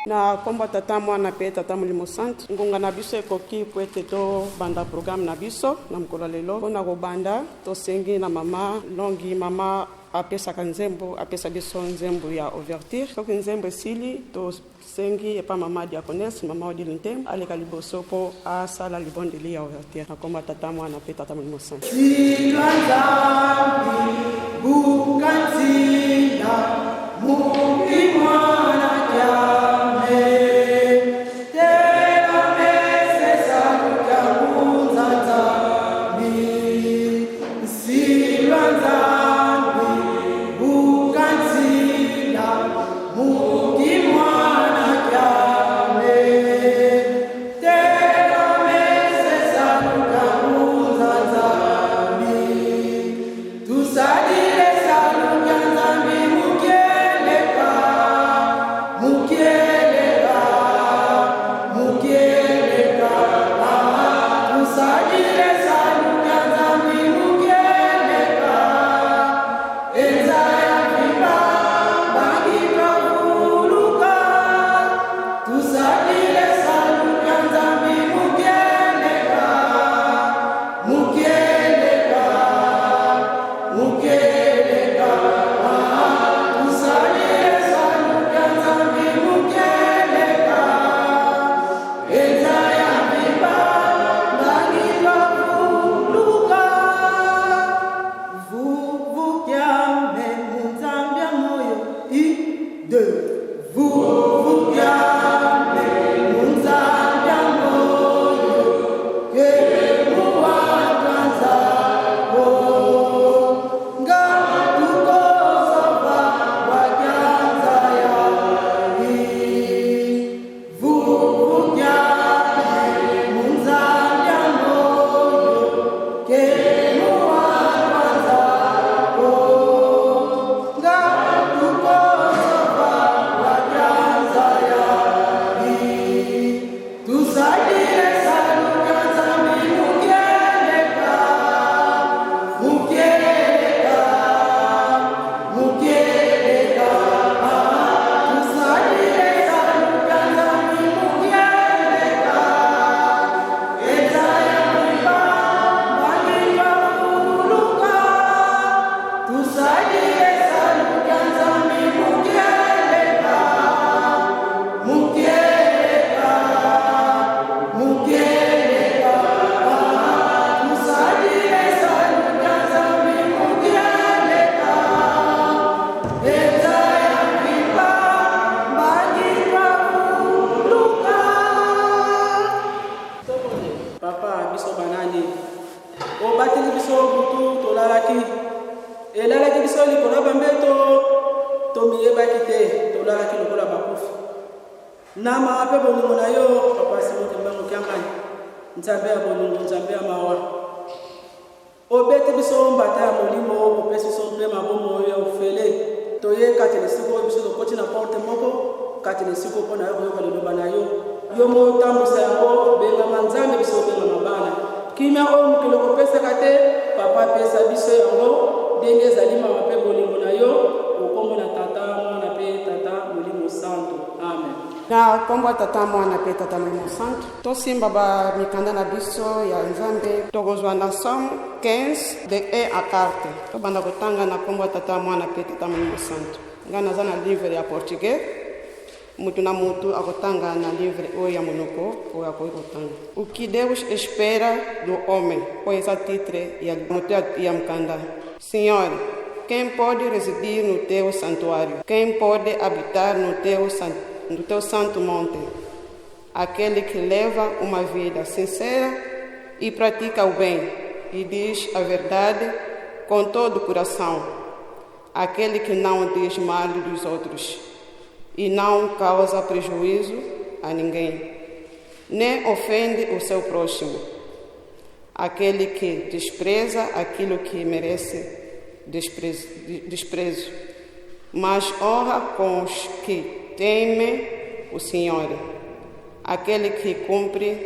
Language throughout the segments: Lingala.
Na kombo tata mwana pe tata mulimo santo ngonga na biso ekoki po ete tobanda programme na biso na mokolo lelo mpona kobanda tosengi na mama longi mama apesaka nzembo apesa biso nzembo ya ouverture soki nzembo esili tosengi epa mama diaconesse mama Odile Ntembo aleka liboso mpo asala libondeli ya ouverture na kombo tata mwana pe tata mulimo santo. Na kombo tata mwana pe tata mulimo santo tosimba ba mikanda na biso ya nzambe tokozwa na Somme 15 de 1 à 4 tobanda kotanga na kombo tata mwana pe tata mulimo santo nga naza na livre ya portugais mutu na mutu akotanga na livre oyo ya monoko oyo akoki kotanga o que Deus espera do homem oyo eza titre ya moto ya mkanda. Senhor, quem pode residir no teu santuário? Quem pode habitar no teu santo monte? Aquele que leva uma vida sincera e pratica o bem e diz a verdade com todo o coração. Aquele que não diz mal dos outros e não causa prejuízo a ninguém, nem ofende o seu próximo. Aquele que despreza aquilo que merece desprezo, mas honra com os que temem o Senhor. Aquele que cumpre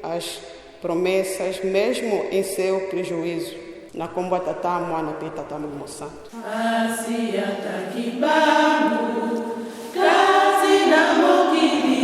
as promessas mesmo em seu prejuízo. Na kombo tata mwana pe tata mulimo santo. Asi atakibamu kazi na mokili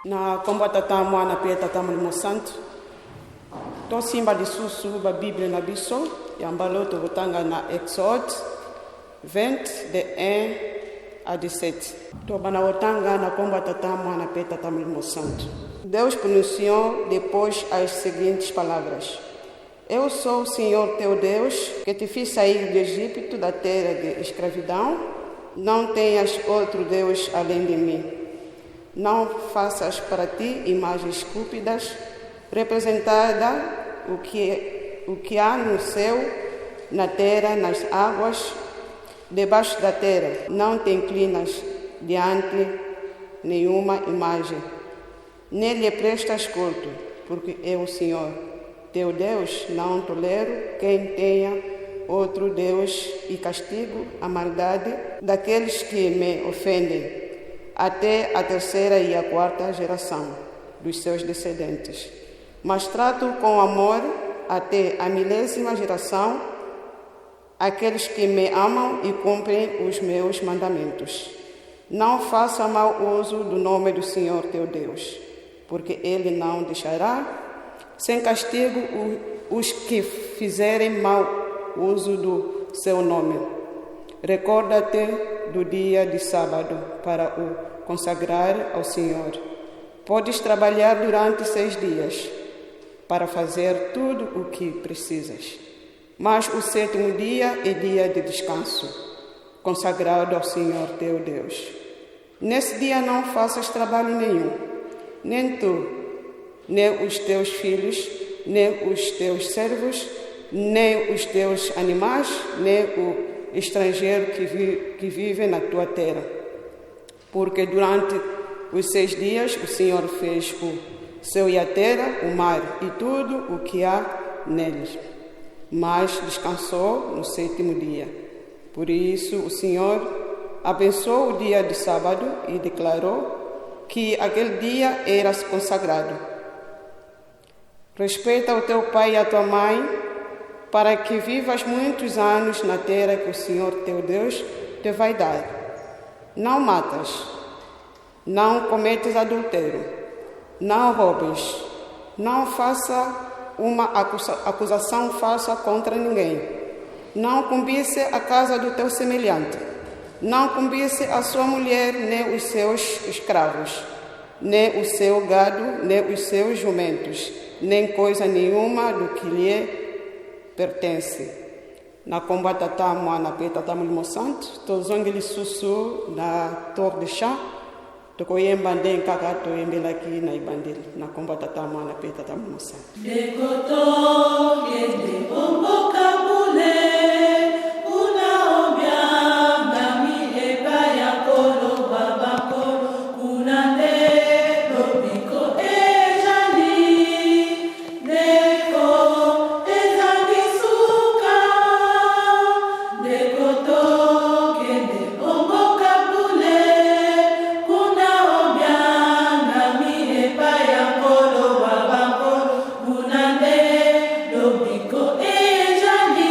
Na komba tata mwana pia tata mulimo santo to simba lisusu ba Bíblia na biso yambalo to botanga na Exode 20 de 1 a 17 to bana botanga na komba tata mwana pia tata mulimo santo. Deus pronunciou depois as seguintes palavras: Eu sou o Senhor teu Deus, que te fiz sair do Egito, da terra de escravidão. Não tenhas outro Deus além de mim. Não faças para ti imagens esculpidas, representada o que há no céu, na terra, nas águas, debaixo da terra. Não te inclinas diante nenhuma imagem, nem lhe prestas culto, porque eu, o Senhor, teu Deus, não tolero quem tenha outro Deus e castigo a maldade daqueles que me ofendem, até a terceira e a quarta geração dos seus descendentes. Mas trato com amor até a 1000ª geração aqueles que me amam e cumprem os meus mandamentos. Não faça mau uso do nome do Senhor teu Deus, porque Ele não deixará sem castigo os que fizerem mau uso do seu nome. Recorda-te do dia de sábado para o consagrar ao Senhor. Podes trabalhar durante 6 dias para fazer tudo o que precisas. Mas o 7º dia é dia de descanso, consagrado ao Senhor teu Deus. Nesse dia não faças trabalho nenhum, nem tu, nem os teus filhos, nem os teus servos, nem os teus animais, nem o estrangeiro que vive na tua terra. Porque durante os 6 dias o Senhor fez o céu e a terra, o mar e tudo o que há neles. Mas descansou no 7º dia. Por isso o Senhor abençoou o dia de sábado e declarou que aquele dia era consagrado. Respeita o teu pai e a tua mãe, para que vivas muitos anos na terra que o Senhor teu Deus te vai dar. Não matas, não cometes adultério, não roubes, não faça uma acusação falsa contra ninguém, não cobice a casa do teu semelhante, não cobice a sua mulher, nem os seus escravos, nem o seu gado, nem os seus jumentos, nem coisa nenhuma do que lhe pertence. Na combata tamo na peta tamo limo santo, to zongili susu na tor de chá, to koyemba ndeng kaka to yembela ki na ibandeli. Na combata tamo na peta tamo limo santo. De koto de bombo kabule, una obia bami eba ya kolo baba kolo, kuna de robiko ejani, deko ejani suka, de koto de bombo kabule, kuna obia bami eba ya kolo baba kolo, kuna de robiko ejani.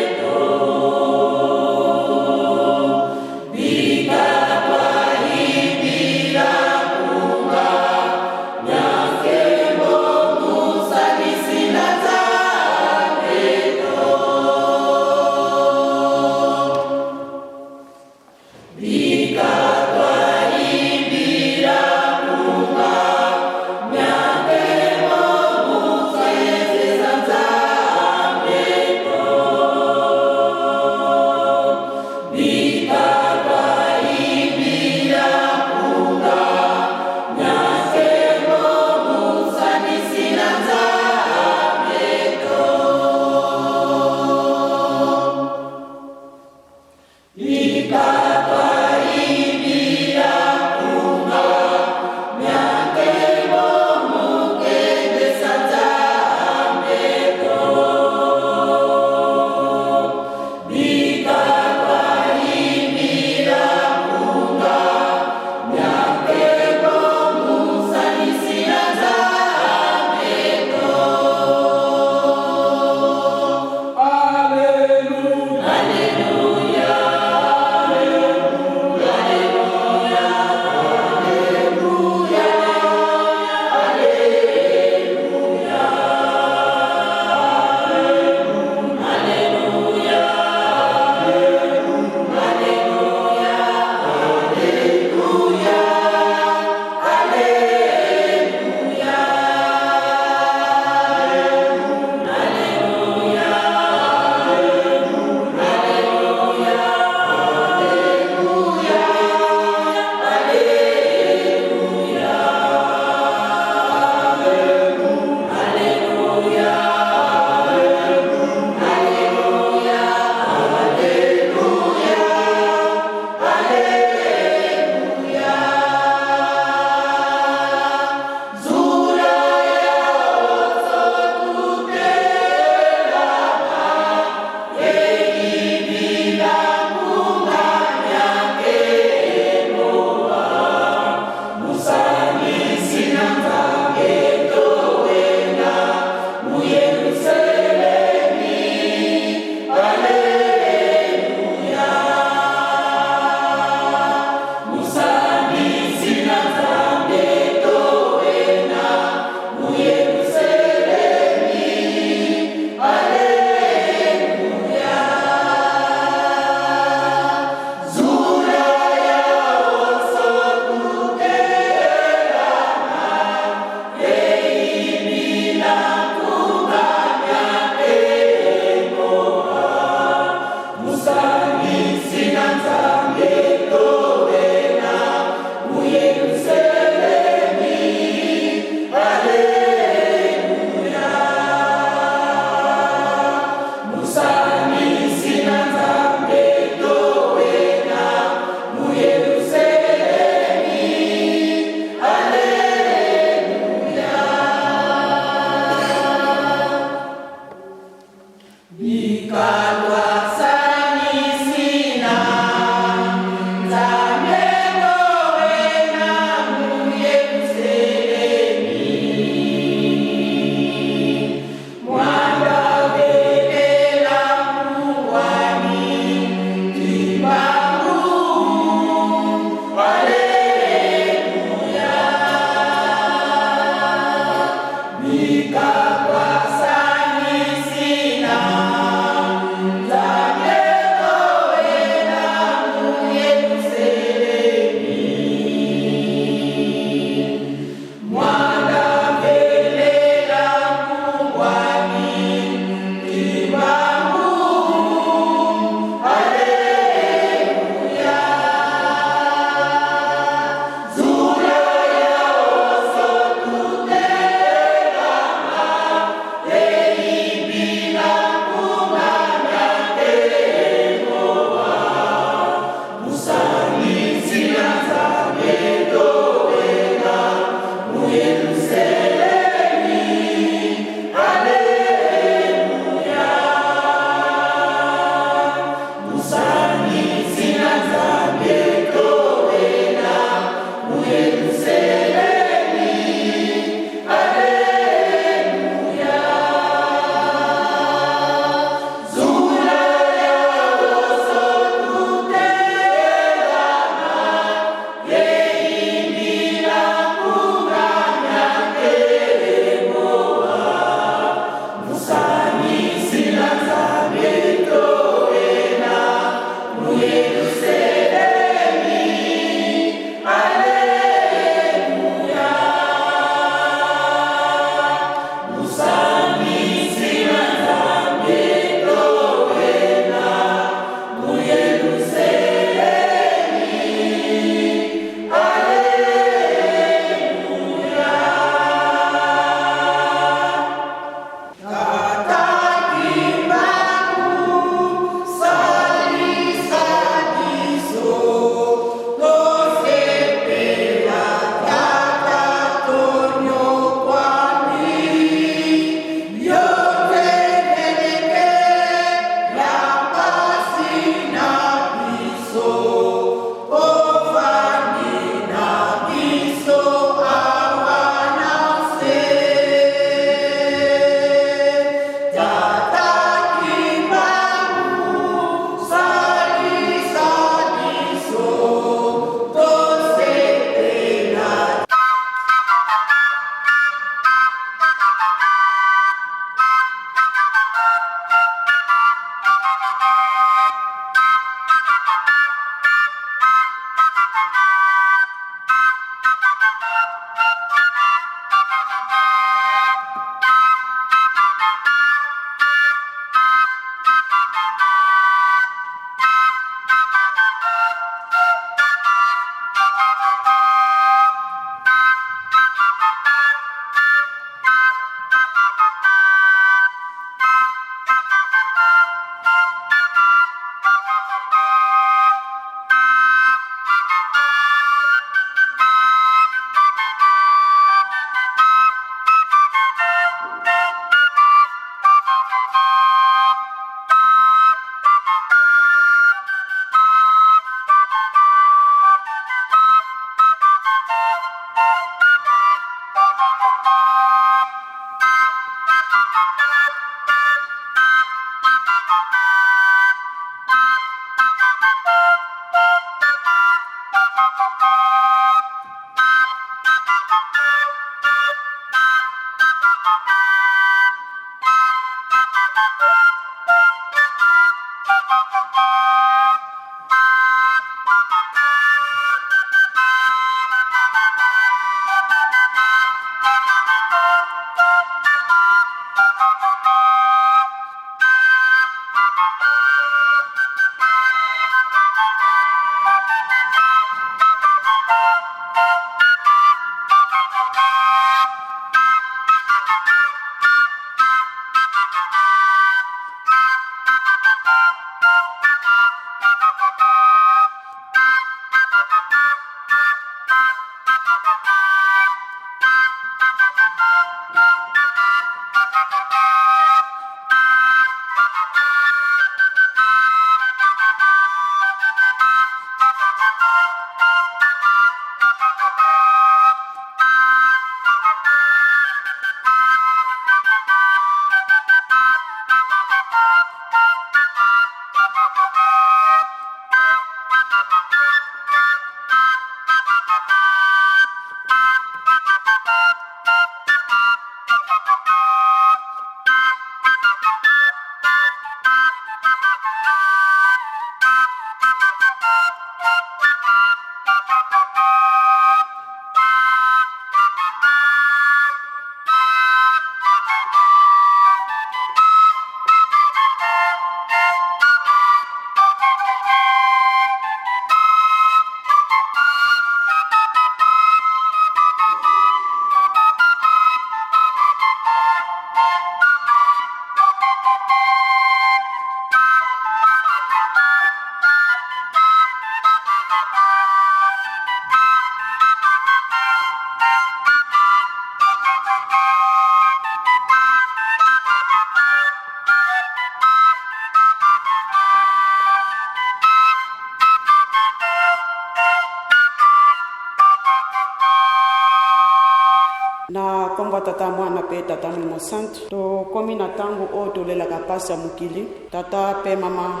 kombo tata mwana pe tata Molimo Santo tokomi na ntango oyo tolelaka pasi ya mokili. Tata pe mama,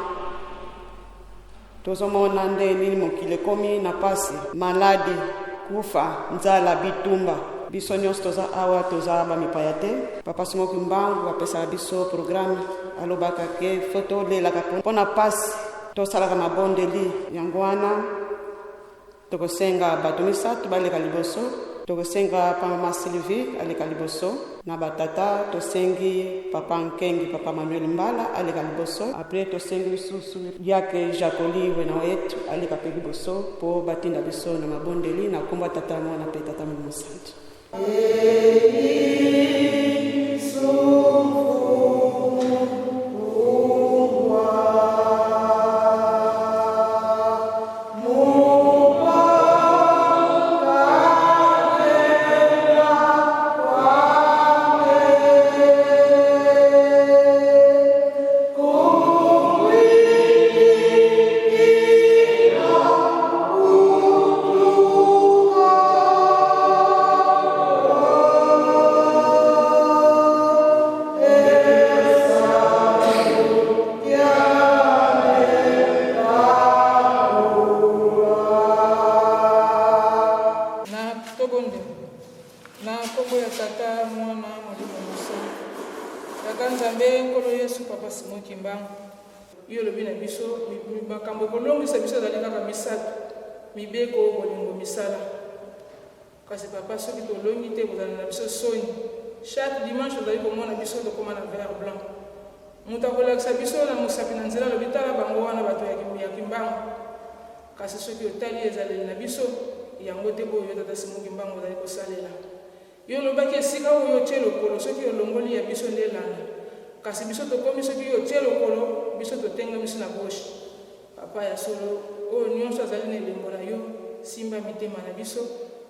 tozomona nde nini mokili ekomi na pasi, maladi, kufa, nzala, bitumba. Biso nyonso toza awa toza bamipaya te. Papa Simoki Mbangu apesaka biso programe alobaka ke fo tolelaka mpona pasi tosalaka mabondeli. Yango wana tokosenga bato misato baleka liboso. Tokosenga pa mama Sylvie aleka liboso, na batata tosengi papa Nkengi, papa Manuel Mbala aleka liboso. Après tosengi lisusu yake Jacoli wena wetu aleka pe liboso po batinda biso na mabondeli na kombo tata mwana pe tata Molimo Santo. na kombo ya tata mwana Molimo Santo yaka Nzambe nkolo Yesu Papa Simoki Mbangu yo lobi na biso makambo kolongisa biso ezali kaka misato mibeko bolingo misala kasi papa soki tolongi te kozala na biso soni chaque dimanche ozali komona biso tokóma na vert blanc moto akolakisa biso na mosapi na nzela lobi tala bango wana bato ya kimbangu kasi soki otali ezaleli na biso yango te boyo yo tata Simoki Mbangu ozali kosalela yo lobaki esika oyo otie lokolo soki olongoli ya biso nde elanda kasi biso tokomi soki otie lokolo biso totenga biso na gauche papa ya solo oyo nyonso azali na elembo na yo simba mitema na biso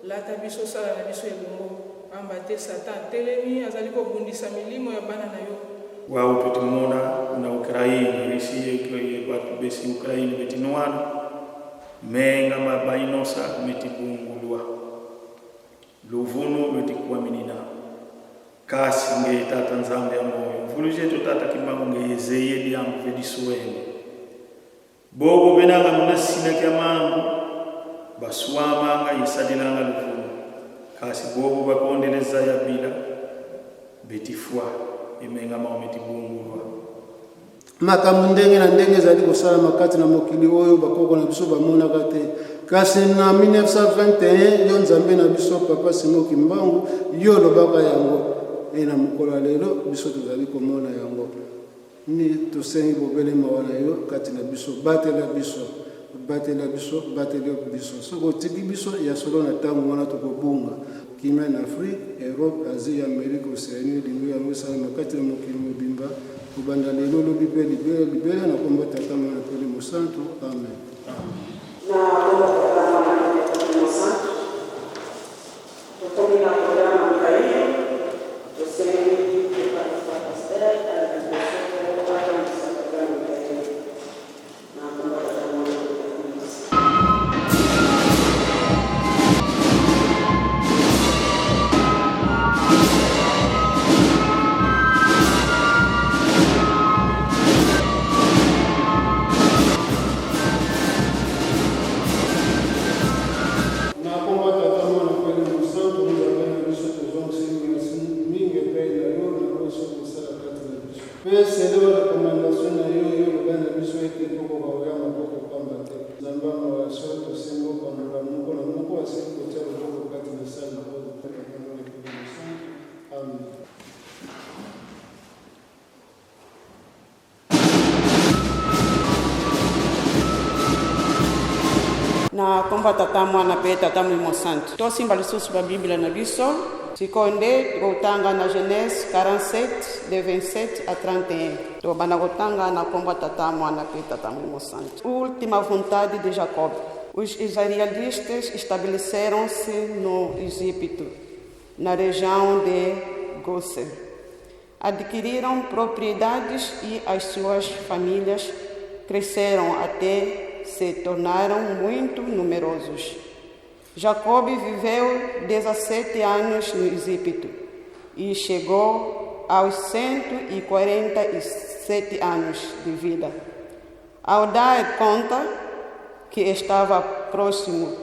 lata biso sala na biso elongo pamba te satan telemi azali kobundisa milimo ya bana na yo wao tutimona na Ukraine risi kwa watu besi Ukraine betinoana menga mabainosa metibungulwa luvuno lwetikuwa minina kasi nge tata Nzambe ya moyo mfuluje tata Kimbangu nge yezeye ya mvedisuwene bobo benanga munasina kya mangu baswama nga yisadilanga luvuno kasi bobo bakondeleza ya bila betifwa imenga maometibungulwa makambo ndenge na ndenge zali kosala makati na mokili oyo bakoko na biso bamonaka te kasi na 1921 yo Nzambe na biso Papa Simoki Mbangu yo lobaka yango na mokolo lelo biso tozali komona yango ni tosengi bobelema wana yo kati na biso batela biso soko tiki biso ya solo na tango wana tokobunga kimia na Afrique, Europe, Asie, Amerika, Oceanie, lingo yango esala makati na mokili mobimba kubanda lelo lobi pe libele na komba tata mwana Molimo Santo. Amen. Na komba tata mwana Molimo Santo tokomi na programa Mikaeli tosengi kwa pasteur na komba tata mwana pe tata Molimo Santo tosimba lisusu ba Biblia na biso sikonde kotanga na Genèse 47 de 27 a 31 to bana kotanga na komba tata mwana pe tata Molimo Santo. Última vontade de Jacob. Os israelitas estabeleceram-se no Egito, na região de Gósen. Adquiriram propriedades e as suas famílias cresceram até se tornaram muito numerosos. Jacob viveu 17 anos no Egito. e chegou aos 147 anos de vida. Ao dar conta que estava próximo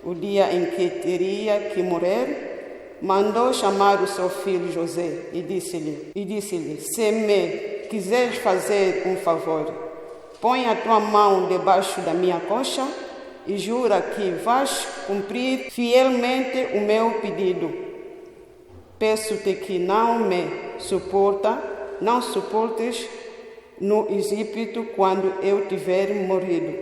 o dia em que teria que morrer, mandou chamar o seu filho José e disse-lhe: se me quiseres fazer um favor, põe a tua mão debaixo da minha coxa e jura que vais cumprir fielmente o meu pedido. Peço-te que não suportes no Egito quando eu tiver morrido,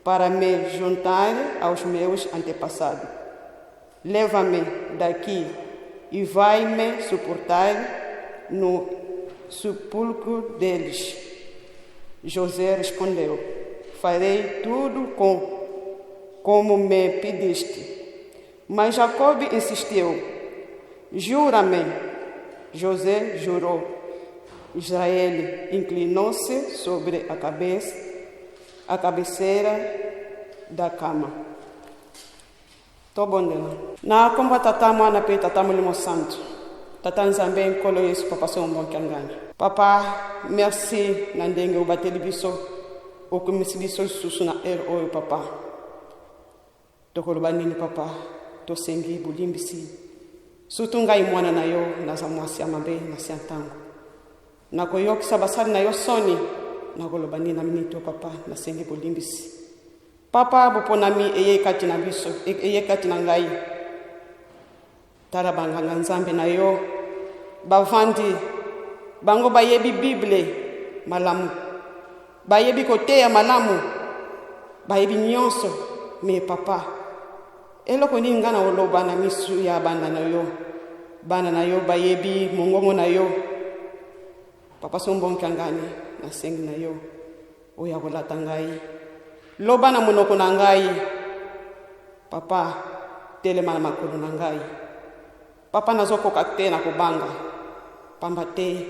para me juntar aos meus antepassados. Leva-me daqui e vai-me suportar no sepulcro deles. José respondeu: farei tudo como me pediste. Mas Jacob insistiu: jura-me. José jurou. Israel inclinou-se sobre a cabeceira da cama. Tobondela. Na komba tata mwana pe tata mulimo santo. Tata nzambe nkolo Yesu papa so mbonkyangana. Papa, merci na ndenge ubateli biso okumisi biso susu na oyo papa. Tokoloba nini papa, tosengi bulimbisi. Sutu ngai mwana na yo naza mwasi ya mabe na si ntango. Nakoyokisa basali na yo soni, nakoloba nini na minito papa, nasengi bulimbisi. Papa boponami eye kati na biso, eye kati na ngai. Tala banganga nzambe na yo, bavandi, bango bayebi Bible malamu, bayebi koteya malamu, bayebi nyonso, me papa, eloko nini nga na oloba na misu ya bana na yo bayebi mongongo na yo. Papa sombonkyangani na sengi na yo, oya kolata ngai. Loba na monoko na ngai, papa, telema na makolo na ngai. Papa nazokoka te na kubanga, pamba te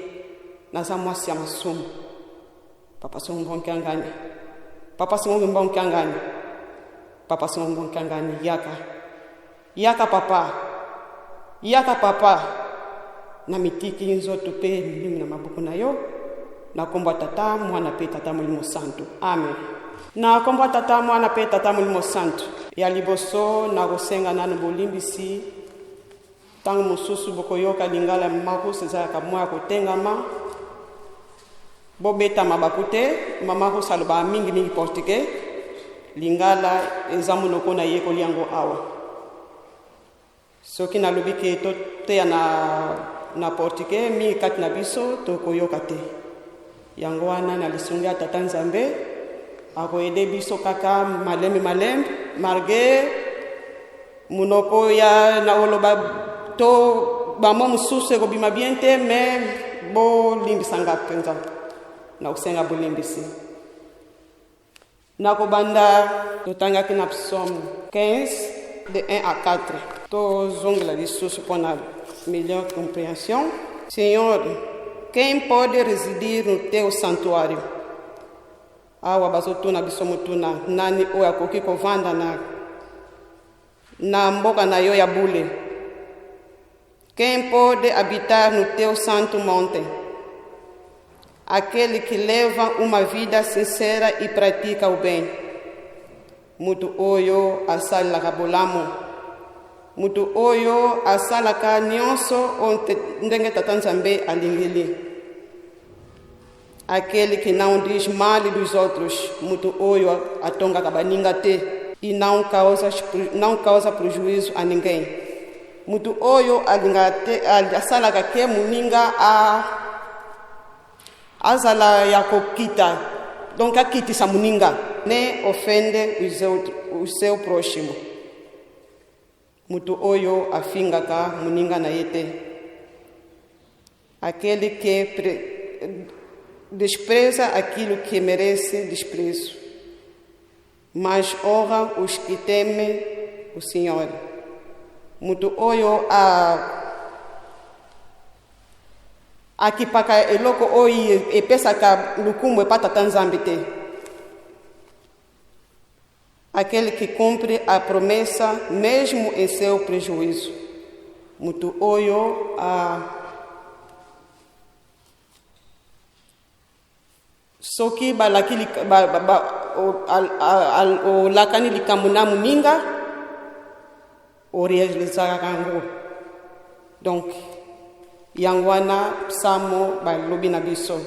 naza mwasi ya masumu. Papa sombonkyangani, papa sombonkyangani, papa sombonkyangani, yaka papa, na mitiki nzoto pe milimi na mabuku na yo, na komba tata mwana pe tata mulimo santo. Amen. Na komba tata mwana pe tata mulimo santo. Ya liboso na gosenga nanu bolimbisi, tangu mususu bokoyoka lingala makusi za kamwa kotengama, bobeta mabakute, mama ko saloba mingi portike, lingala ezamu noko na yeko liango awa. Soki na lubike to te na portike mi kati na biso to koyoka te. Yango wana na lisunga tata nzambe akoyede biso kaka malembe marge munoko ya na oloba to bamo mususu ko bima biente me bo limbisanga penza na usenga bo limbisi. Na kobanda totanga kina psalm 15 de 1 à 4. To zongla lisusu pour na melhor compreensão. Senhor, quem pode residir no teu santuário? Awa bazotuna bisomutuna nani oya koki kovanda na mboka na yo ya bule. Quem pode habitar no teu santo monte? Aquele que leva uma vida sincera e pratica o bem. Mutu oyo asala kabolamu. Mutu oyo asala ka nyonso ndenge tata nzambe alingili. Aquele que não diz mal dos outros. Mutu oyo atonga kabaninga te e não causa prejuízo a ninguém. Mutu oyo alingate asala ka ke muninga azala yakokita. Donc akitisa muninga ne ofende o seu próximo. Mutu oyo afingaka muninga na yete. Aquele que despreza aquilo que merece desprezo, mas honra os que temem o Senhor. Mutu oyo akipaka eloko oyi epesaka lukumu epata tanzambi te. Aquele que cumpre a promessa mesmo em seu prejuízo. mutu oyo soki balaki olakani likambo na moninga orealizaka yango. Donc yango wana psalmo balobi na biso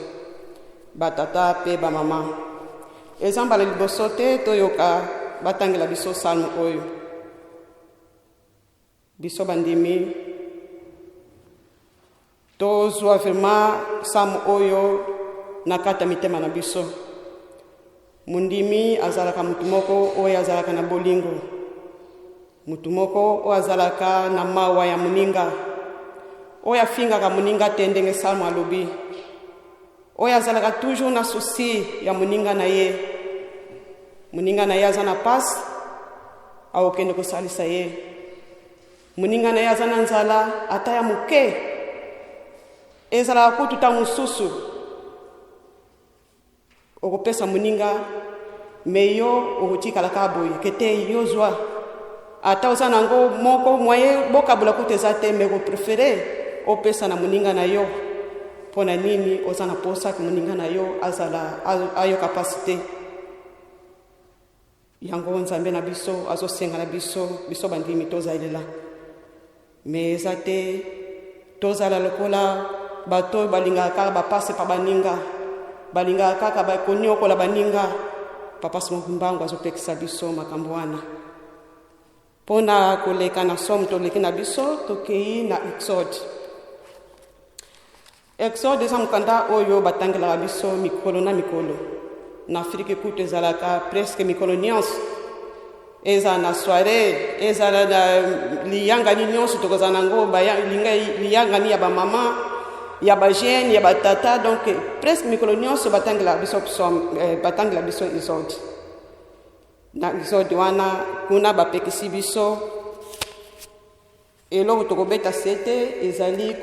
batata pe bamama. Eza mbala liboso te toyoka batangela biso salmo oyo. Biso bandimi tozwa vraiment salmo oyo na kata mitema na biso. Mundimi azalaka mutu moko oyo azalaka na bolingo, mutu moko oyo azalaka na mawa ya moninga, oyo afingaka moninga te ndenge salmo alobi, oyo azalaka toujours na susi ya moninga na ye. Moninga na ye aza na pasi aokende kosalisa ye, moninga na ye aza na nzala ata ya moke ezalaka kutu ta mosusu okopesa moninga me yo okotikalaka boye kete yo zwa ata oza nango moko mwaye bokabula kutu eza te me koprefere opesa na moninga na yo. Mpona nini? Oza na posa ke moninga na yo azala ayo kapasite yango nzambe na biso azosenga na biso bandimi tozalela. Me eza te tozala lokola bato balingaka kaka bapase pa baninga, balingaka kaka bakoni okola baninga. Papa Simokimbangu azopekisa biso makambo wana. Mpona koleka na somo toleki na biso tokei na Exode. Exode eza mokanda oyo batangelaka biso mikolo na mikolo. Na Afrique kutu ezalaka presque mikolo nyonso. Eza na soirée, eza na liyangani nyonso tokozala nango liyangani ya bamama, ya bajene, ya batata. Donc presque mikolo nyonso batangela biso batangela biso Exode. Na Exode wana kuna bapekisi biso eloko tokobeta sete ezali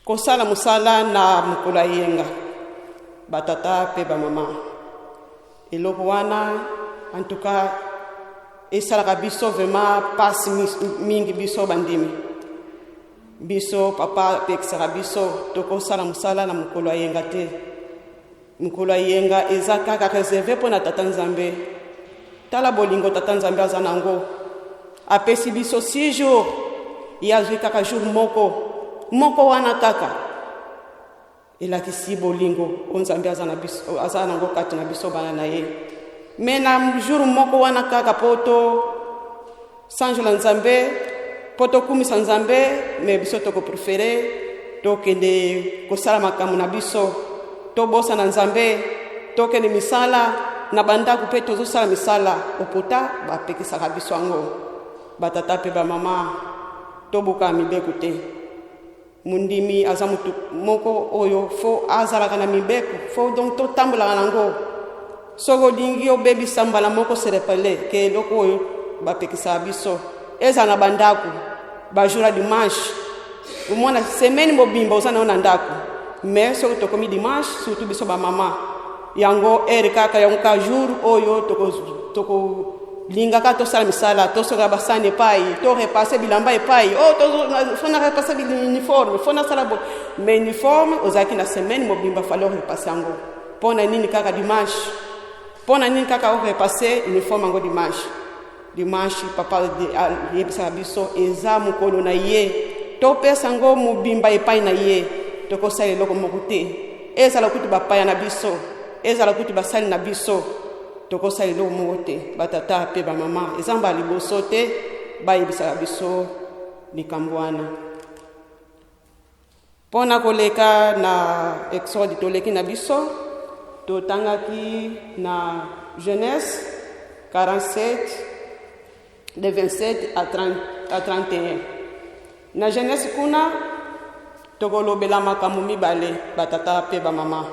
kosala musala na mokolo ya yenga batata pe bamama. Eloko wana en tout cas esalaka biso vraiment pasi mingi biso bandimi. Biso papa pekisaka biso tokosala musala na mokolo ya yenga te. Mokolo ya yenga eza kaka reserve mpona tata nzambe. Tala bolingo tata nzambe aza nango. Apesi biso 6 jours yazwi kaka jour moko wana kaka elakisi bolingo onzambe aza nango kati na biso bana na ye. Me na jour moko wana kaka poto sanjola nzambe poto kumisa nzambe me biso toko prefere tokende kosala makambo na biso, tobosa na nzambe, tokende misala na bandako pe tozosala misala opota bapekisaka biso yango. Batata pe bamama tobuka mibeko te. Mundimi aza mutu moko oyo fo azalaka na mibeko fo donc totambolaka nango. Soko lingi obebisa mbala moko serepele ke eloko oyo bapekisa biso eza na bandako bajura dimanche umona semaine mobimba oza na ndako. Mais soko tokomi dimanche surtout biso bamama yango kaka yango ka jour oyo toko lingaka tosala misala tosoka basane epai to repasser bilamba epai fona repasser uniforme fona sala bo mais uniforme ozaki na semaine mobimba falo repasser yango. Pona nini kaka dimanche? Pona nini kaka repasser uniforme yango dimanche papa yebisa biso eza mokolo na ye topesa yango mobimba epai na ye tokosala eloko moko te. Ezala kutu bapaya na biso, ezala kutu basali na biso tokosala eloko moko te. Batata pe bamama ezamba liboso te bayebisaka biso likambo wana. Pona koleka na Exode toleki na biso totangaki na Genèse 47 de 27 à 31. Na Genèse kuna tokolobela makambo mibale batata pe bamama.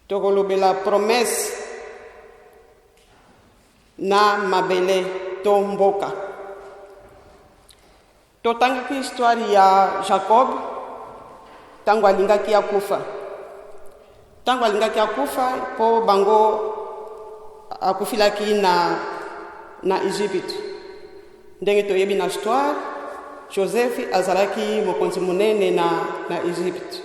Tokolobela promesse na mabele to mboka. Totangaki histoire ya Jacob tango alingaki akufa po bango akufilaki na Egypte. Ndenge toyebi na histoire, Joseph azalaki mokonzi munene na Egypte.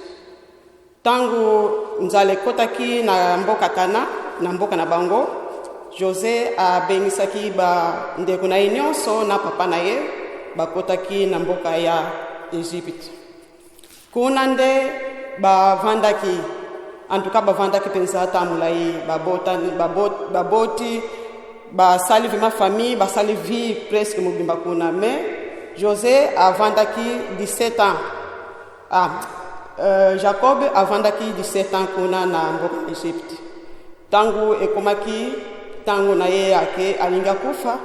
Tangu nzala ekotaki na mboka Kana, na mboka na bango, José abengisaki ndeko na ye nyonso na papa na ye bakotaki na mboka ya Egypte. Kuna nde bavandaki, en tout cas bavandaki penza ata mulai, baboti basali ma famille, basali vie presque mobimba kuna. Mais José avandaki 17 ans. Jacob avandaki 17 ans kuna na mboka ya Egypte. Tangu ekomaki tango na ye ake alinga kufa,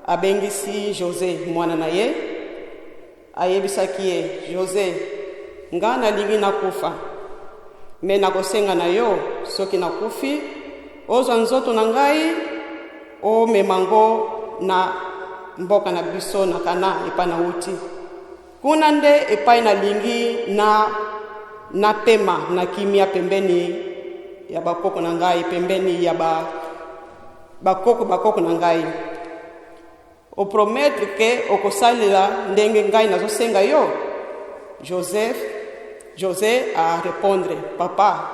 abengisi José mwana na ye, ayebisaki ye, José, nga nalingi na kufa, me nakosenga na yo, soki na kufi, ozwa nzoto na ngai, o memango na mboka na biso na Kana epa na uti. Kuna nde epai na lingi na pema na kimia pembeni ya bakoko na ngai, pembeni ya bakoko na ngai. O promettre ke okosalela ndenge ngai nazosenga yo. José a répondre, papa,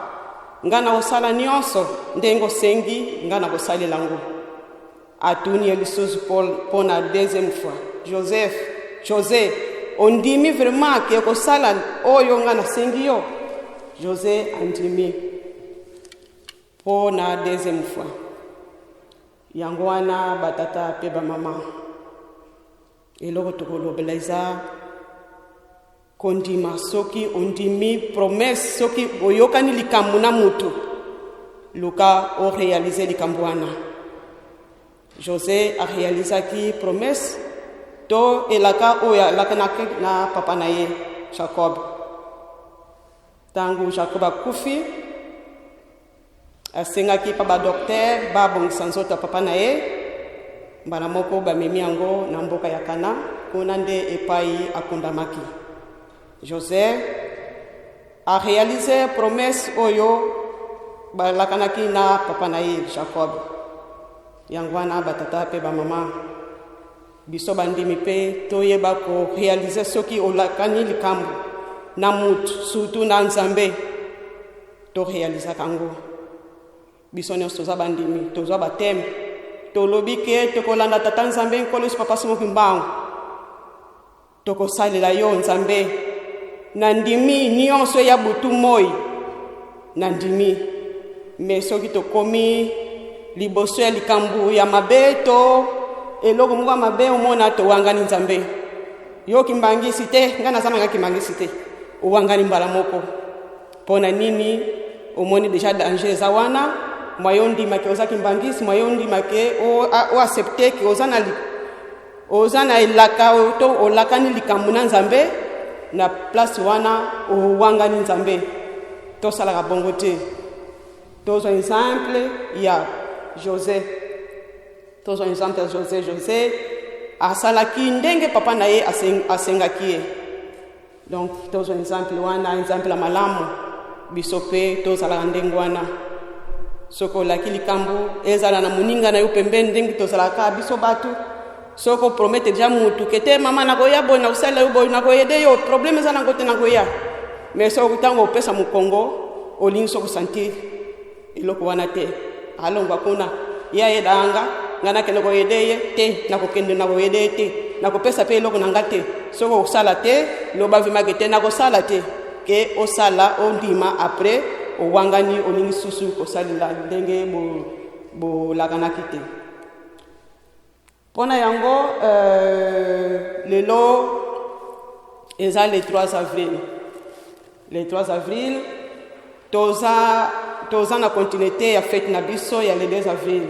nga na osala nyonso ndenge osengi nga na kosalela ngo. Atuni ya lisusu pour na deuxième fois. José, ondimi vraiment ke okosala oyo nga na sengi yo? José andimi pour na deuxième fois. Yango wana batata pe ba mama eloko tokolobela eza kondima. Soki ondimi promesse, soki oyokani likambo na mutu, luka o réaliser likambo wana. José a réalisaki promesse to elaka oya laka na papa na ye Jacob. Tangu Jacob akufi, asengaki pa ba docteur babongisa nzoto papa na ye, mbala moko bamemi yango na mboka ya Kana, kuna nde epai akundamaki. José a réalisé promesse oyo balakanaki na papa na ye Jacob. Yango wana batata pe ba mama biso bandimi pe toyeba ko réaliser soki olakani likambo na mutu, surtout na Nzambe, to réaliser kango. Biso nyonso toza bandimi, toza bateme, tolobi ke tokolanda tata Nzambe nkolo Yesu papa Simoki Mbangu, tokosalela yo Nzambe na ndimi nyonso ya butu moi na ndimi. Me soki tokomi liboso ya likambu ya mabe to eloko moko mabe omona towangani Nzambe. Yo kimbangisi te, nga nazamanga kimbangisi te, owangani mbala moko. Pona nini omoni deja danger eza wana, mwayo ndima ke oza kimbangisi, mwayo ndima ke o accepte ke oza na elaka to olakani likambu na Nzambe, na place wana owangani Nzambe. Tosalaka bongo te. Tozo exemple ya José. Tozo exemple ya José asalaki ndenge papa na ye asengaki ye. Donc tozo exemple wana, exemple la malamu biso pe tozalaka ndenge wana. Soko laki likambu ezala na muninga na yo pembeni ndenge tozalaka biso batu. Soko promete déjà mutu kete mama na koya boy na usala yo boy na koyede yo problème za na kote na koya. Mais soko tango pesa mu Congo olingi soko sentir eloko wana te. Alongwa kuna ya yedanga ngana kene koyede te na kokende na koyede te na kopesa pe eloko nanga te. Soko usala te lo bavima kete na kosala te ke osala ondima après o wangani olingi susu kosalila ndenge bo lagana kite. Pona yango lelo eza le 3 avril. Le 3 avril toza na continuité ya fête na biso ya le 2 avril.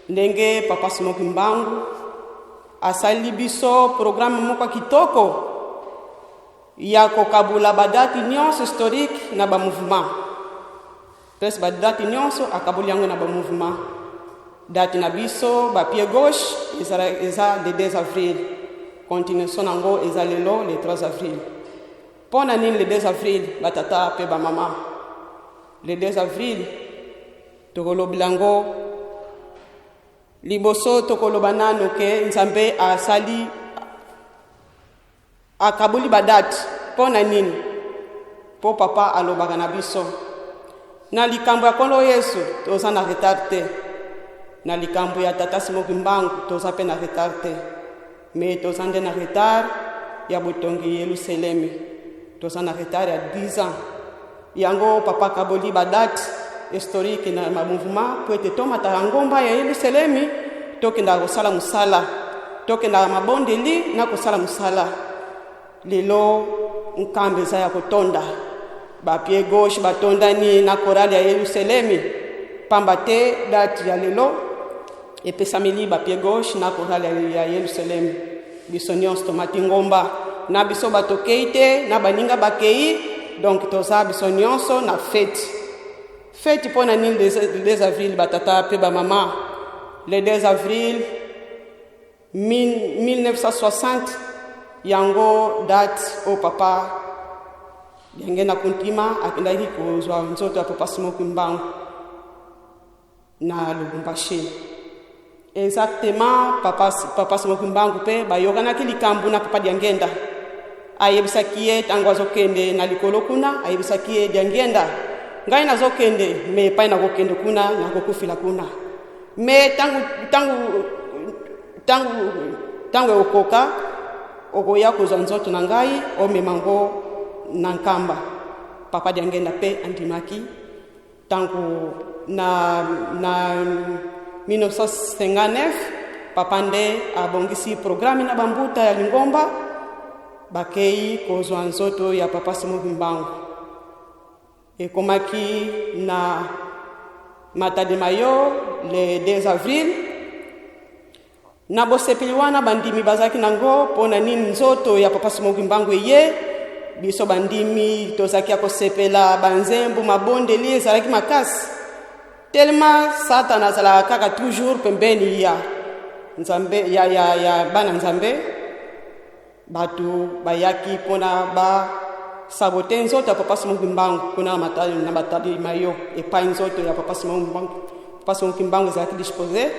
Ndenge papa Simoki Mbangu asali biso programme moko kitoko ya kokabula badati nyonso historique na ba mouvement. Pes badati nyonso akabuli yango na ba mouvement. Date na biso ba pied gauche eza le 2 avril. Continuation nango eza lelo le 3 avril. Pona nini le 2 avril batata pe ba mama. Le 2 avril tokolo blango liboso tokoloba nano ke nzambe asali akabuli badate mpo na nini mpo papa alobaka na biso na likambo ya nkolo yesu toza na retard te na likambo ya tata Simoki Mbangu toza mpe na retard te me toza nde na retard ya botongi Yerusalemi toza na retard ya 10 ans yango papa akaboli badate historique na mouvement po ete tomataka ngomba ya Yerusalemi tokendaka kosala mosala tokendaka mabondeli na kosala mosala lelo nkambe eza ya kotonda bapie gauche batondani na korali ya Yerusalemi pamba te date ya lelo epesameli bapie gauche na korali ya Yerusalemi biso nyonso tomati ngomba na biso batokei te na baninga bakei donc toza biso nyonso na fête mpo na nini le 2 avril batata mpe bamama le 2 avril 1960 yango date o papa yange na kuntima akendaki kozwa nzoto ya papa Simoki Mbangu na Lubumbashi exactement papa Simoki Mbangu mpe bayokanaki likambo na papa Diangenda ayebisaki ye ntango azokende na likolo kuna ayebisaki ye Diangenda ngai nazokende me epai nakokende kuna nakokufila kuna me tangu okoka okoya kozwa nzoto na ngai omemango na nkamba papa Diangenda mpe andimaki tangu na 1959 papa nde abongisi programme na bambuta ya lingomba bakei kozwa nzoto ya papa Simoki Mbangu ekomaki na Matadi Mayo le 2 avril na bosepeli wana bandimi bazaki nango pona nini nzoto ya papa Simoki Mbangu ye biso bandimi tozaki akosepela banzembo mabondeli ezalaki makasi tellement Satan azalaka kaka toujours pembeni ya nzambe ya bana nzambe batu bayaki pona ba sabote nzoto ya papa Simoki Mbangu kuna na Matadi Mayo epai nzoto ya papa Simoki Mbangu. Papa Simoki Mbangu ezalaki disposé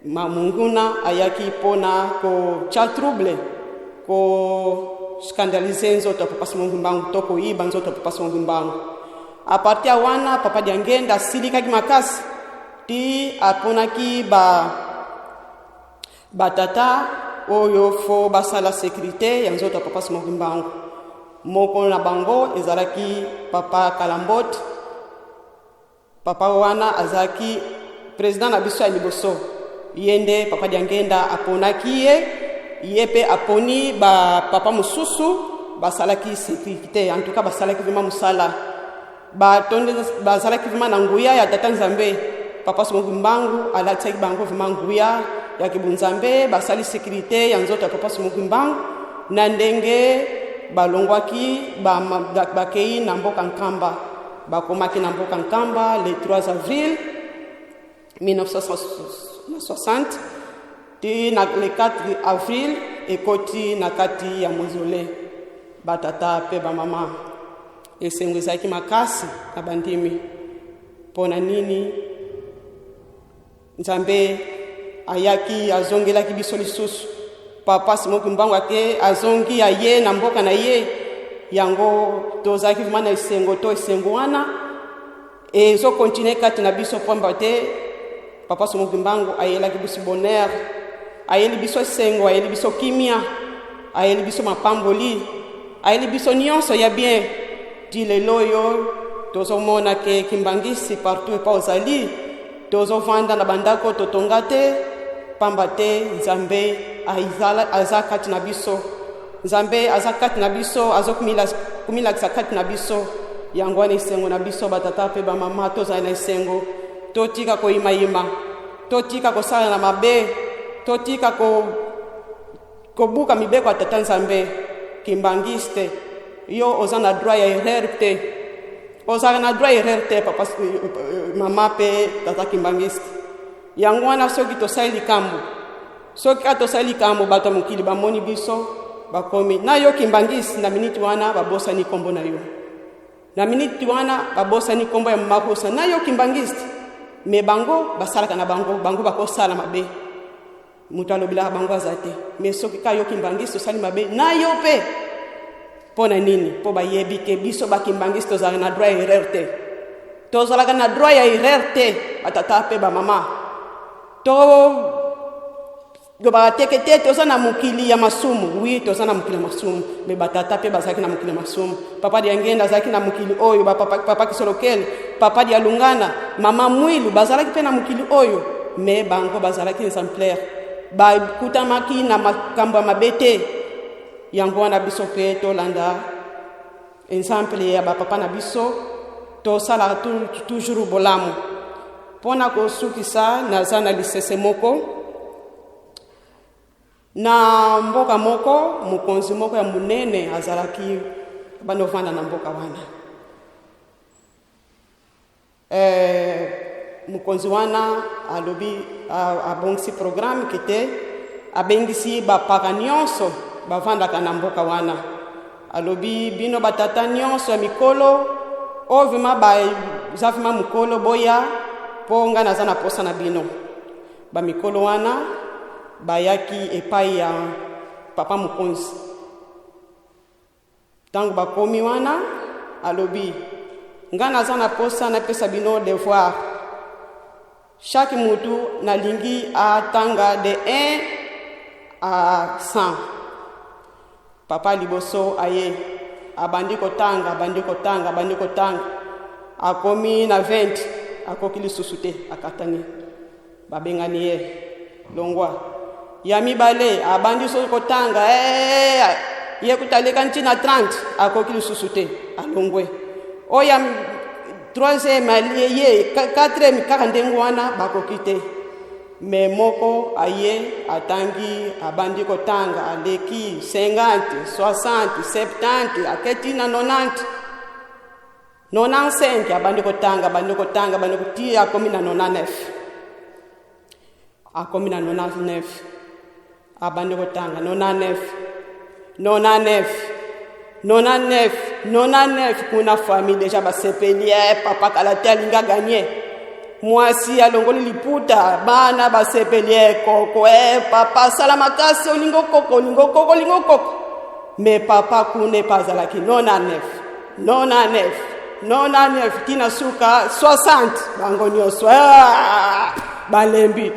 munguna ayaki pona ko cha trouble ko scandaliser nzoto ya papa Simoki Mbangu to koyiba nzoto ya papa Simoki Mbangu. A partir ya wana papa Diangenda silikaki makasi ti aponaki batata oyo fo basala sécurité ya nzoto ya papa Simoki Mbangu. Moko na bango ezalaki papa Kalambot papa wana azaki président na biso ya liboso yende papa Diangenda aponaki ye pe aponi ba papa mususu basalaki sécurité en tout cas basalaki vraiment musala basalaki vraiment na nguya ya tata Nzambe papa Simoki Mbangu alatsaki bango vraiment nguya ya kibunzambe basali sécurité ya nzoto ya papa Simoki Mbangu na ndenge balongwaki bakei na mboka nkamba bakomaki na mboka nkamba le 3 avril 1960 ti na le 4 avril ekoti na kati ya mozole batata pe bamama esengo ezalaki makasi na bandimi pona nini Nzambe ayaki azongelaki biso lisusu papa Simoki Mbangu ake azongi aye na mboka na ye yango tozaki vraiment na esengo wana ezo continuer kati na biso pamba te papa Simoki Mbangu ayelaki biso bonheur ayeli biso esengo ayeli biso kimia ayeli biso mapamboli ayeli biso nyonso ya bien ti lelo yo tozomona ke kimbangisi partout epa ozali tozovanda na bandako totonga te pamba te Nzambe aza kati na biso Nzambe aza kati na biso azokumilakisa kati na biso yango wana esengo na biso batata pe bamama tozali na esengo totika koyimayima totika kosala na mabe totika kobuka mibeko ya tata Nzambe kimbangiste yo oza na droit ya erreur te oza na droit ya erreur te papa mama pe tata kimbangiste yango wana soki tosali likambo soki atosali likambo bato mokili bamoni biso bakomi na yo kimbangisi na miniti wana babosani kombo na yo na miniti wana babosani kombo ya makosa na yo kimbangisi me bango basalaka na bango bakosala mabe mutu alobelaka bango aza te. Me soki ka yoki mbangisi tosali mabe na yo mpe mpo na nini? Mpo bayebi ke biso bakimbangisi tozalaka na droit ya erreur te. Tozalaka na droit ya erreur te batata mpe bamama. Lobaka teke te toza na mokili ya masumu. Oui, toza na mokili ya masumu. Me batata mpe bazalaki na mokili ya masumu. Papa di Angenda azalaki na mokili oyo. Papa Kisolokele, papa di Alungana, mama Mwilu bazalaki mpe na mokili oyo. Me bango bazalaki exemplaire. Bakutamaki na makambo ya mabe te. Yango wana biso mpe tolanda exemple ya bapapa na biso. Tosalaka toujours bolamu. Pona kosukisa naza na lisese moko. Na mboka moko, mukonzi moko ya munene azalaki banovanda na mboka wana. Mukonzi wana alobi abongisi programme kite abengisi bapaka nyonso bavandaka na mboka wana. Alobi bino batata nyonso ya mikolo ovima bazafima mukolo boya ponga naza na posa na bino. Ba mikolo wana bayaki epai ya papa mukonzi. Tangu bakomi wana alobi nga naza na posa na pesa bino devoir. Chaque mutu nalingi atanga de 1 à 100. Papa liboso aye abandi kotanga. Akomi na 20 akokili susute akatani. Babengani ye longwa. Ya mibale abandi so kotanga ye kutaleka ntina 30 akokili susute alongwe. Oya 3e aliye 4e kaka ndengo wana bakokite. Me moko aye atangi abandi kotanga aleki 50, 60, 70 aketi na 90. 95 abandi kotanga kutia akomi na 99. Akomi na 99. Abandi kotanga 99 kuna famille déjà basepelie papa kalate alinga gagner. Mwasi alongoli liputa bana basepelie koko papa salamakasi olingo koko. Me papa kune pazalaki 99 tina suka 60 bango nyonso balembi.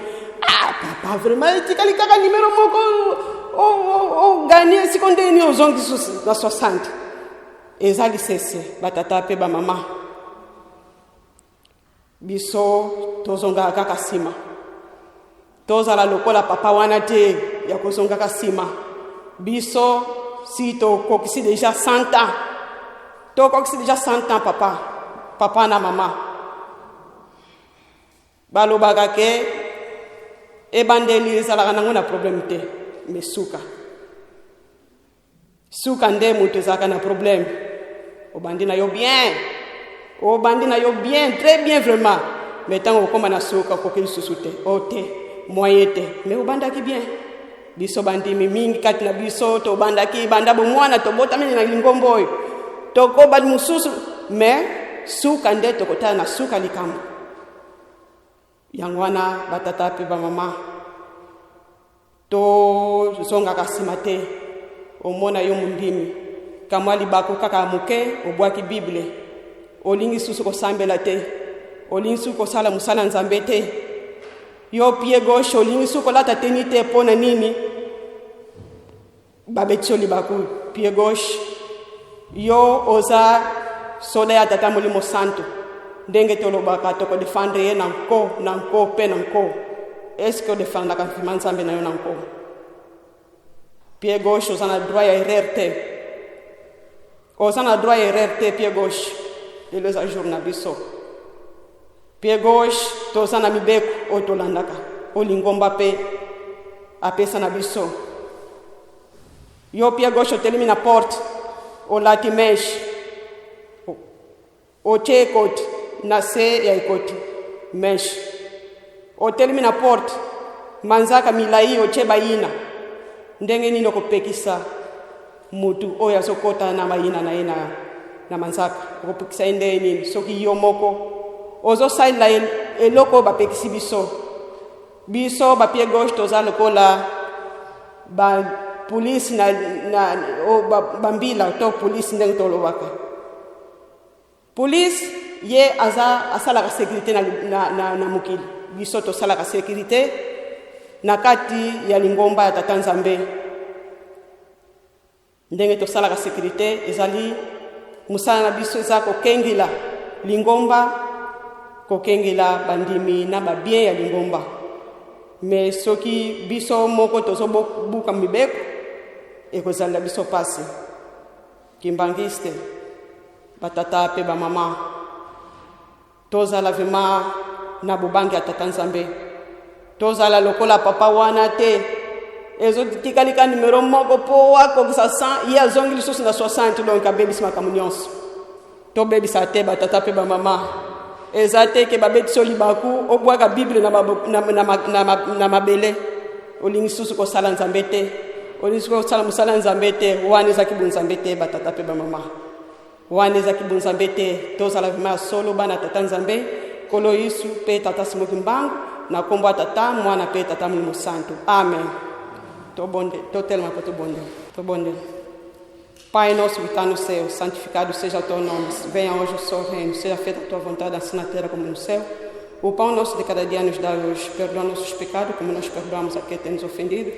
Papa vraiment etikali kaka numéro moko gagner sikonde ni ozongi susi na 60. Ezali sese batata pe ba mama. Biso tozonga kaka sima. Tozala lokola papa wana te ya kozonga kaka sima. Biso si to kokisi déjà 100 ans. To kokisi déjà 100 ans papa na mama. Balobaka ke ebandeli ezalaka nango na problème te. Me suka nde mutu ezalaka na problème. Obandi na yo bien, très bien vraiment. Mais tant okoma na suka kokeli susute ote moyen te. Mais obandaki bien. Biso bandimi mingi kati na biso to bandaki banda bo mwana to bota meni na lingombo oyo. To ko bad mususu mais suka nde to kota na suka likambo. Yangwana batata pe ba mama. To zonga kasima te. Omona yo mundimi. Kamwali bako kaka muke obwaki Bible. Olingi susu ko sambela te. Olingi susu ko sala musala nzambe te. Yo pied gauche olingi susu ko lata tenite pona nini. Babetsoli bako pied gauche. Yo oza soda ya tata Molimo Santo. Ndenge tolobaka to ko defendre ye nanko pe nanko. Est-ce que défendre la nzambe na yo nanko? Pied gauche osana droit ya erreur te. Osana droit ya erreur te pied gauche. De les ajour na biso. Pied gauche tosana mibeko otolandaka. Olingomba pe apesa na biso. Yo pied gauche otelemi na porte. Olati mesh. Oche koti na se ya ikoti mesh. Otelemi na porte manzaka milai oche bayina. Ndenge nino kopekisa mutu oya sokota na mayina na ina na manzaka kopekisa ndenge nini soki yo moko ozo saila eloko bapekisi biso bapie gauche toza lokola police bambila to police ndenge tolobaka. Police ye asalaka sécurité na mokili, biso tosalaka sécurité na kati ya lingomba ya Tata Nzambe. Ndenge tosalaka sécurité ezali musala na biso eza kokengela lingomba, kokengela bandimi na babien ya lingomba. Mais soki biso moko tozobuka mibeko ekozala biso pasi. Kimbangiste batata pe bamama tozala vema na bobangi ya Tata Nzambe, tozala lokola papa wana te ezo tikalika numero moko po akokisa 100 ye azongi lisusu na 60 donc abebisi makambo nyonso. Tobebisa te batata pe bamama eza te ke babetiso libaku obwaka bible na mabele olingi susu kosala Nzambe te, olingi kosala musala Nzambe te, wana ezaki bunzambe te batata pe bamama, wana ezaki bunzambe te. Tozala vema solo bana Tata Nzambe kolo Yesu pe Tata Simoki Mbangu na kombo ya Tata Mwana pe Tata Molimo Santo. Amen. Totalmente tô bonde. Pai nosso que está no céu, santificado seja o teu nome. Venha hoje o seu reino, seja feita a tua vontade, assim na terra como no céu. O pão nosso de cada dia nos dá hoje. Perdoa nossos pecados, como nós perdoamos a quem tem nos ofendido.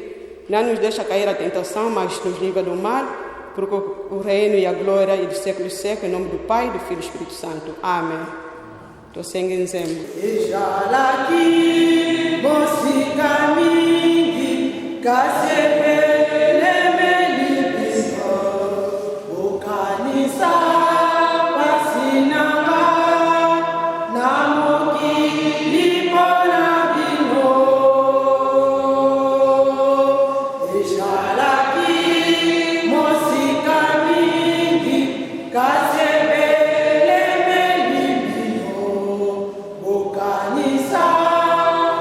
Não nos deixa cair a tentação, mas nos livra do mal. Porque o reino e a glória e do século e século, em nome do Pai, do Filho e do Espírito Santo. Amém. Tô sem nzembo. Ejalaki música mingi kasepele melibiso ukanisa pasinanga namuki limona bino. Ejalaki música mingi kasepele melibiso ukanisa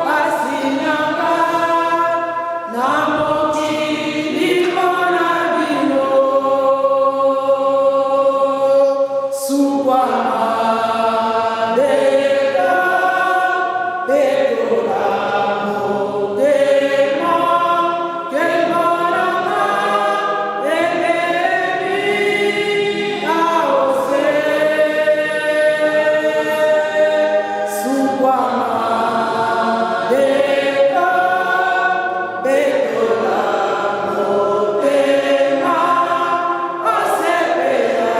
pasinanga namuki limona bino. Suwamadeka pedola modema kelmarama ebebi aose. Suwamadeka pedola modema asepea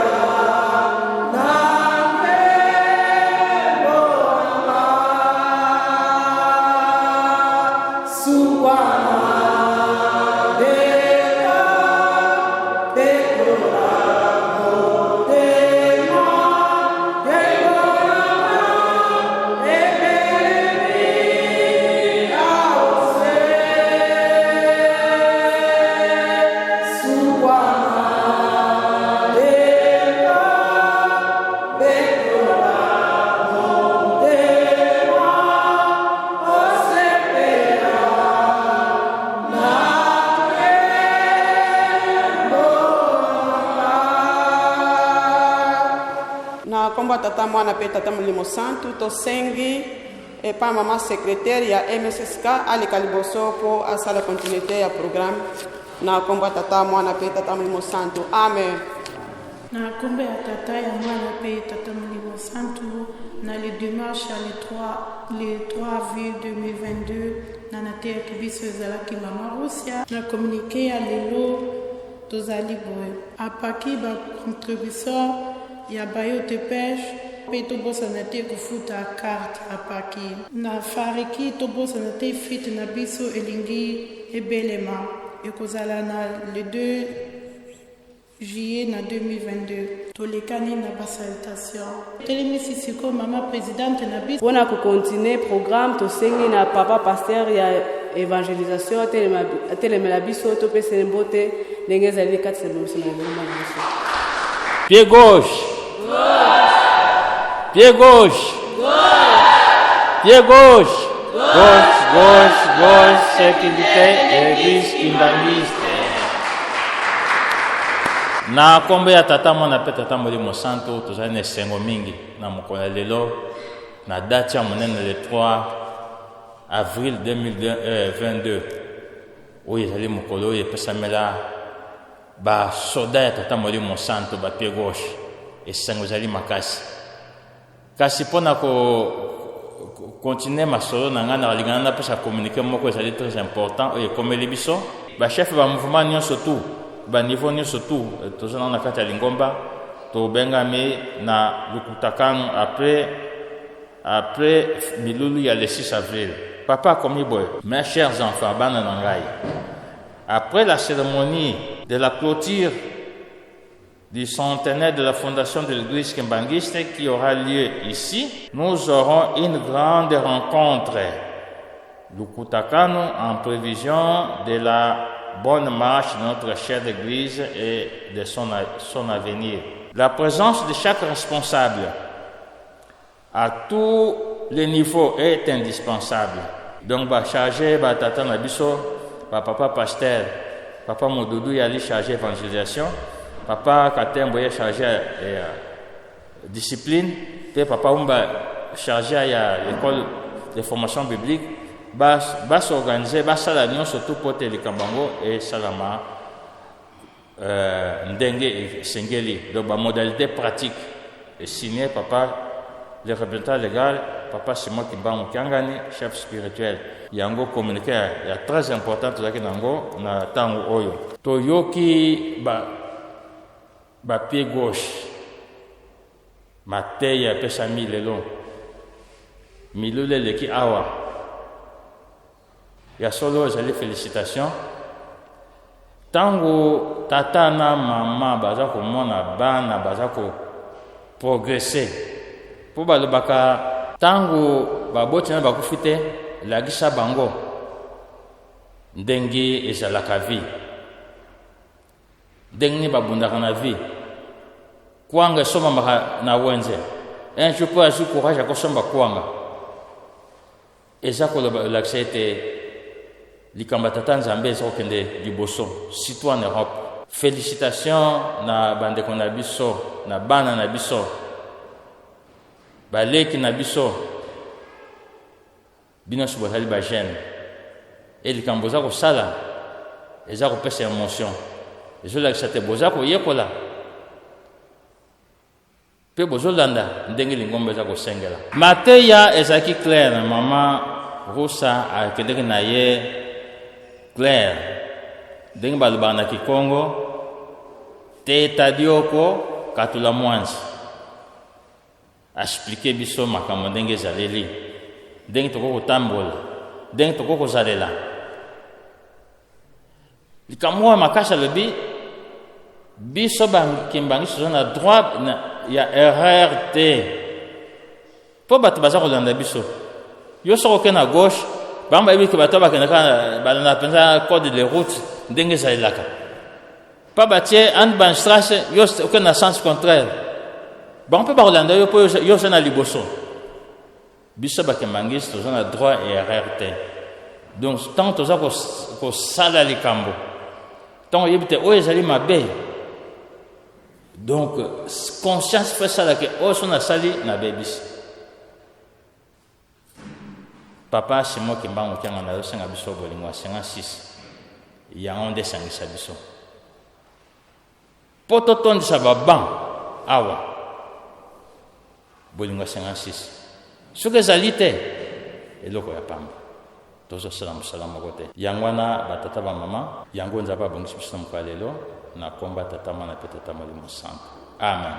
Na kombo Tata Mwana pe Tata Molimo Santo to sengi e pa mama secrétaire ya MSSK ali kaliboso po asala continuité ya programme na kombo Tata Mwana pe Tata Molimo Santo. Amen. Na kombo ya Tata ya Mwana pe Tata Molimo Santo na le démarche le 3 avril 2022 na natea kibiso ezalaki mama Russia na communiqué ya lelo tozali boye apaki ba contribution ya bayo te pêche pe tobosana te kofuta carte apaki na fariki tobosana te fite na biso elingi ebelema ekozala na le 2 juillet na 2022 tolekani na basalutation telemisi siko mama présidente na biso mpona kokontinue programme tosengi na papa pasteur ya évangélisation atelemela biso topesele mbote ndenge ezali kati sebomiso na leloma na biso. Pied gauche. Pied gauche. Pied gauche. Gauche, sécurité, église kimbangiste. Na kombo ya Tata Mwana pe Tata Molimo Santo tozali na esengo mingi na mokolo ya lelo na date ya monene le 3 avril 2022 oyo ezali mokolo oyo epesamela basoda ya tata molimo santo bapie gauche esengo ezali makasi kasi mpona continue masolo na ngai na balingana napesa communiqué moko ezali très important oyo ekomeli biso bachef bamouvement nyonso tu baniveau nyonso tu tozana na kati ya lingomba tobengami na lukutakano après milulu ya le 6 avril. Papa akomi boye, mes chers enfants, bana na ngai, après la cérémonie de la clôture du centenaire de la fondation de l'église Kimbangiste qui aura lieu ici, nous aurons une grande rencontre, Lukutakano, en prévision de la bonne marche de notre chère d'église et de son avenir. La présence de chaque responsable à tous les niveaux est indispensable. Donc, chargé, tata nabiso, papa pasteur, papa Modoudou yali chargé évangélisation, papa Katembo est chargé discipline, puis papa Umba chargé à l'école de formation biblique, va s'organiser, va s'aligner surtout pour les Kambango et Salama Ndenge et Sengeli. Donc, la modalité pratique est signée papa, le représentant légal, papa Simon Kimbango Kiangani, chef spirituel. Yango communiqué est très important tout nango na tango oyo. Toyoki ba pied gauche. Mateya pesa milelo. Milule leki awa. Ya solo ezali félicitations. Tango tata na mama baza komona bana baza ko progresser. Po balobaka tango baboti na bakufite lagisa bango ndenge ezalaka vie. Ndenge babundaka na vie. Kwanga soma na wenze. Un jour pour avoir courage à kosomba kwanga. Ezako l'accès Likambata Nzambe ezokende liboso surtout en Europe. Félicitations na bandeko na biso na bana na biso baleki na biso bino subotali ba jeune et likamboza ko sala ezako pesa émotion ezolakisa te boza ko yekola pe bozolanda ndenge lingombe ezako sengela mateya ezaki clair mama Rosa akendeki na ye clair ndenge balobaka na Kikongo te tadioko katula mwanzi expliquer biso makambo ndenge ezaleli ndenge tokokotambola ndenge tokokozalela likamwa makasa lobi biso bakimbangiso toza na droit ya erreur te mpo bato baza kolanda biso yo soko oke na gauche bamba yebi ke bato bakendaka balanda mpenza code de route ndenge ezalelaka mpa batie Anbanstrasse yo oke na sens contraire bango mpe bakolanda yo mpo yo oza na liboso biso bakembangisi toza na droit et erreur te donc ntango toza kosala likambo ntango oyebi te oyo ezali mabe donc conscience fe sala ke oyo so nasali nabebisi papa Simon Kimbango Kianga na yosenga biso bolingo ya 56 yango nde esangisa biso mpo totondisa baban awa bolingo ya 56 soki ezali te eloko ya pamba tozosala mosala moko te yango wana batata bamama yango nzambe abongisi biso na mokolo lelo na komba tata mwana mpe tata molimo santo amen.